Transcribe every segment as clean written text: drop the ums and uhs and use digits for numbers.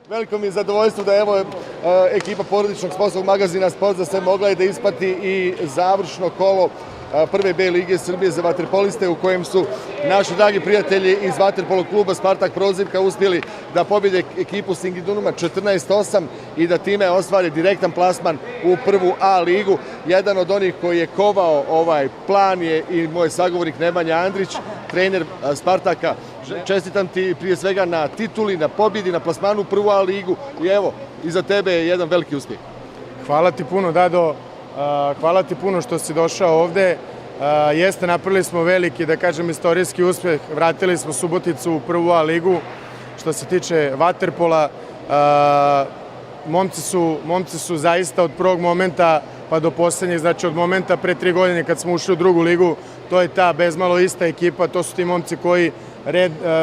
Veliko mi je zadovoljstvo da evo ekipa porodičnog sportskog magazina Sport za sve mogla je da ispati i završno kolo prve B lige Srbije za vaterpoliste u kojem su naši dragi prijatelji iz vaterpolo kluba Spartak Prozivka uspjeli da pobjede ekipu Singidunuma 14-8 i da time ostvare direktan plasman u prvu A ligu. Jedan od onih koji je kovao ovaj plan je i moj sagovornik Nemanja Andrić, trener Spartaka. Čestitam ti prije svega na tituli, na pobjedi, na plasmanu u prvu A ligu i evo, iza tebe je jedan veliki uspjeh. Hvala ti puno, Dado. Hvala ti puno što si došao ovde. Jeste, napravili smo veliki, da kažem, istorijski uspjeh. Vratili smo Suboticu u prvu A ligu. Što se tiče vaterpola, momci su zaista od prvog momenta pa do poslednjeg, znači od momenta pre 3 godine kad smo ušli u drugu ligu, to je ta bezmalo ista ekipa, to su ti momci koji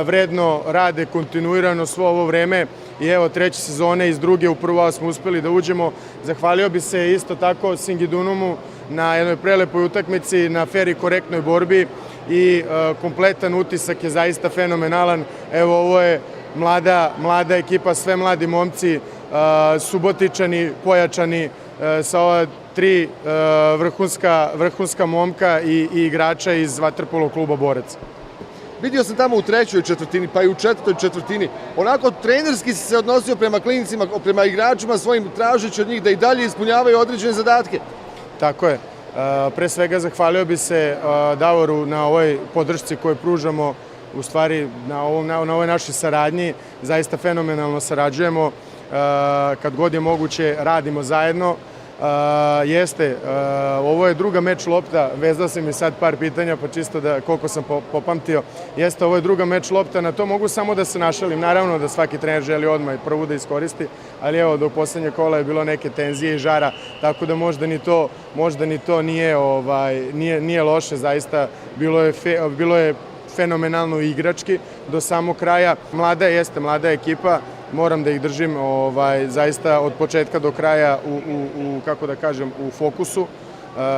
vredno rade kontinuirano svo ovo vreme i evo treće sezone iz druge u prvu A smo uspeli da uđemo. Zahvalio bi se isto tako Singidunumu na jednoj prelepoj utakmici, na fer i korektnoj borbi i kompletan utisak je zaista fenomenalan. Evo ovo je mlada ekipa, sve mladi momci, Subotičani, pojačani sa ova 3 vrhunska momka i igrača iz vaterpolo kluba Borac. Vidio sam tamo u trećoj četvrtini, pa i u četvrtoj četvrtini. Onako trenerski si se odnosio prema klinicima, prema igračima svojim, tražeći od njih da i dalje ispunjavaju određene zadatke. Tako je. Pre svega zahvalio bi se Davoru na ovoj podršci koju pružamo, u stvari na ovoj našoj saradnji. Zaista fenomenalno sarađujemo. Kad god je moguće radimo zajedno. Jeste, ovo je druga meč lopta, vezao sam mi sad par pitanja pa čisto da koliko sam popamtio. Jeste, ovo je druga meč lopta, na to mogu samo da se našalim. Naravno da svaki trener želi odmah prvu da iskoristi, ali evo do poslednje kola je bilo neke tenzije i žara, tako da možda ni to nije loše, zaista bilo je fenomenalno igrački do samog kraja. Mlada ekipa, moram da ih držim zaista od početka do kraja u fokusu.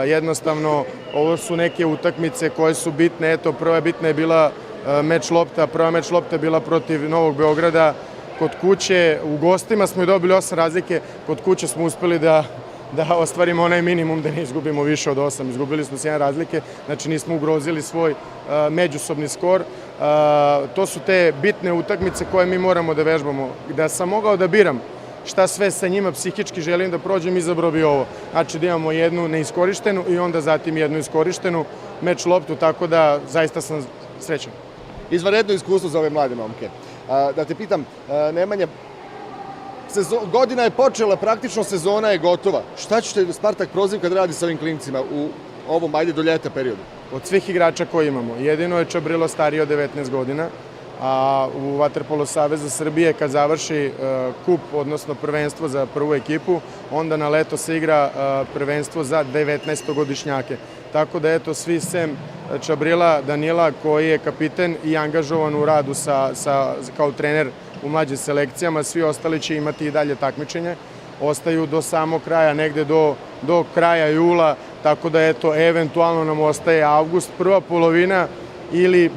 Jednostavno, ovo su neke utakmice koje su bitne. Eto, prva bitna je bila meč lopta. Prva meč lopta je bila protiv Novog Beograda. Kod kuće, u gostima smo i dobili 8 razlike. Kod kuće smo uspeli da ostvarimo onaj minimum, da ne izgubimo više od 8. Izgubili smo 7 razlike, znači nismo ugrozili svoj međusobni skor. To su te bitne utakmice koje mi moramo da vežbamo. Da sam mogao da biram šta sve sa njima psihički želim da prođem, izabrao bi ovo. Znači da imamo jednu neiskorištenu i onda zatim jednu iskorištenu meč loptu, tako da zaista sam srećan. Izvanredno iskustvo za ove mlade momke. Da te pitam, Nemanja, godina je počela, praktično sezona je gotova. Šta ćete Spartak Prozivka da radi sa ovim klincima u ovom, ajde, do ljeta periodu? Od svih igrača koje imamo, jedino je Čabrilo stariji od 19 godina, a u Vaterpolo Saveza Srbije kad završi kup, odnosno prvenstvo za prvu ekipu, onda na leto se igra prvenstvo za 19-godišnjake. Tako da eto, svi sem Čabrila Danila koji je kapiten i angažovan u radu kao trener u mlađim selekcijama, svi ostali će imati i dalje takmičenje. Ostaju do samog kraja, negde do kraja jula, tako da eto, eventualno nam ostaje avgust, prva polovina ili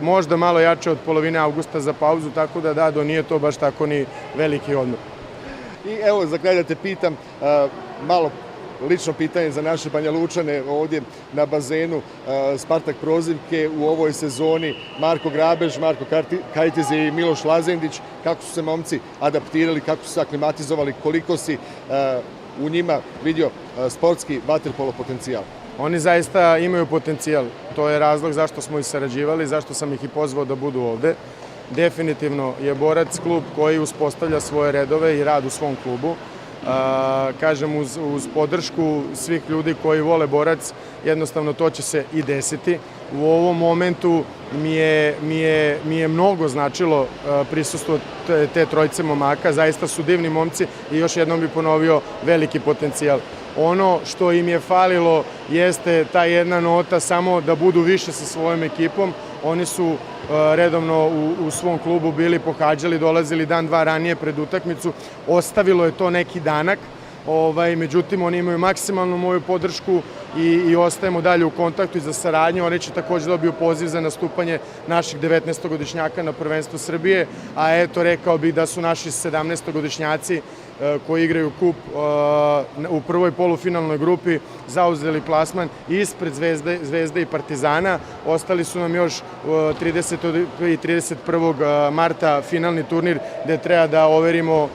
možda malo jače od polovine avgusta za pauzu, tako da nije to baš tako ni veliki odmor. I evo, za kraj da te pitam, malo lično pitanje za naše Banja Lučane ovdje na bazenu Spartak Prozivke u ovoj sezoni. Marko Grabež, Marko Kajtez i Miloš Lazendić, kako su se momci adaptirali, kako su se aklimatizovali, koliko si u njima vidio sportski vaterpolo potencijal? Oni zaista imaju potencijal. To je razlog zašto smo ih sarađivali, zašto sam ih i pozvao da budu ovde. Definitivno je Borac klub koji uspostavlja svoje redove i rad u svom klubu. Kažem, uz podršku svih ljudi koji vole Borac, jednostavno to će se i desiti. U ovom momentu mi je mnogo značilo prisustvo te trojice momaka, zaista su divni momci i još jednom bih ponovio veliki potencijal. Ono što im je falilo jeste ta jedna nota, samo da budu više sa svojom ekipom. Oni su redovno u svom klubu bili, pohađali, dolazili dan, dva ranije pred utakmicu. Ostavilo je to neki danak, međutim oni imaju maksimalnu moju podršku i ostajemo dalje u kontaktu i za saradnju. Oni će takođe dobiju poziv za nastupanje naših 19-godišnjaka na prvenstvu Srbije, a eto rekao bih da su naši 17-godišnjaci koji igraju kup u prvoj polufinalnoj grupi zauzeli plasman ispred Zvezde i Partizana. Ostali su nam još 30. i 31. marta finalni turnir gde treba da overimo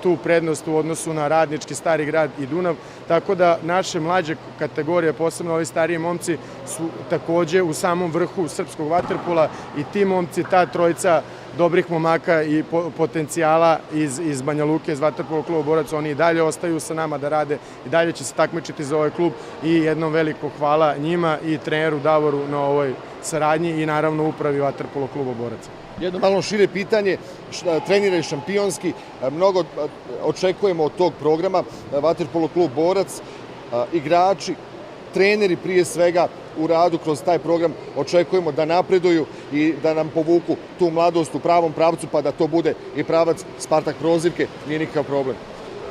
tu prednost u odnosu na Radnički, Stari grad i Dunav, tako da naše mlađe kategorije, posebno ovi stariji momci, su takođe u samom vrhu srpskog vaterpola i ti momci, ta trojica dobrih momaka i potencijala iz Banja Luke, iz vaterpolog kluba Borac, oni i dalje ostaju sa nama da rade i dalje će se takmičiti za ovaj klub i jednom veliko hvala njima i treneru Davoru na ovoj saradnji i naravno upravi vaterpolog kluba Borac. Jedno malo šire pitanje, treniraj šampionski, mnogo očekujemo od tog programa, vaterpolo klub Borac, igrači, treneri prije svega u radu kroz taj program očekujemo da napreduju i da nam povuku tu mladost u pravom pravcu pa da to bude i pravac Spartak prozivke, nije nikakav problem.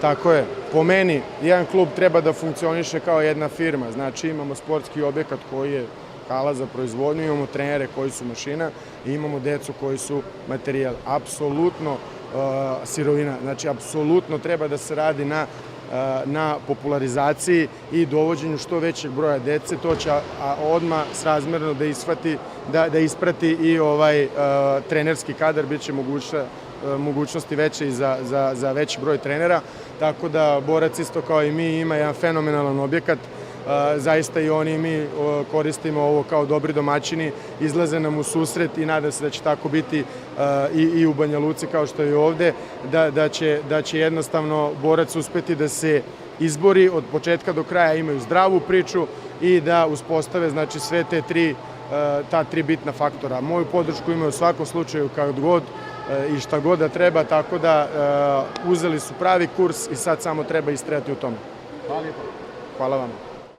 Tako je. Po meni, jedan klub treba da funkcioniše kao jedna firma, znači imamo sportski objekat koji je hala za proizvodnju, imamo trenere koji su mašina i imamo decu koji su materijal. Apsolutno sirovina, znači apsolutno treba da se radi na popularizaciji i dovođenju što većeg broja dece, to će odmah srazmerno da isprati i trenerski kadar, bit će mogućnosti veće i za veći broj trenera, tako da Borac isto kao i mi ima jedan fenomenalan objekat. Zaista i oni i mi koristimo ovo kao dobri domaćini, izlaze nam u susret i nadam se da će tako biti i u Banja Luci kao što je i ovde, da će jednostavno Borac uspeti da se izbori od početka do kraja, imaju zdravu priču i da uspostave znači sve ta tri bitna faktora. Moju podršku imaju u svakom slučaju kad god i šta god da treba, tako da uzeli su pravi kurs i sad samo treba istrajati u tome. Hvala lijepo. Hvala vam.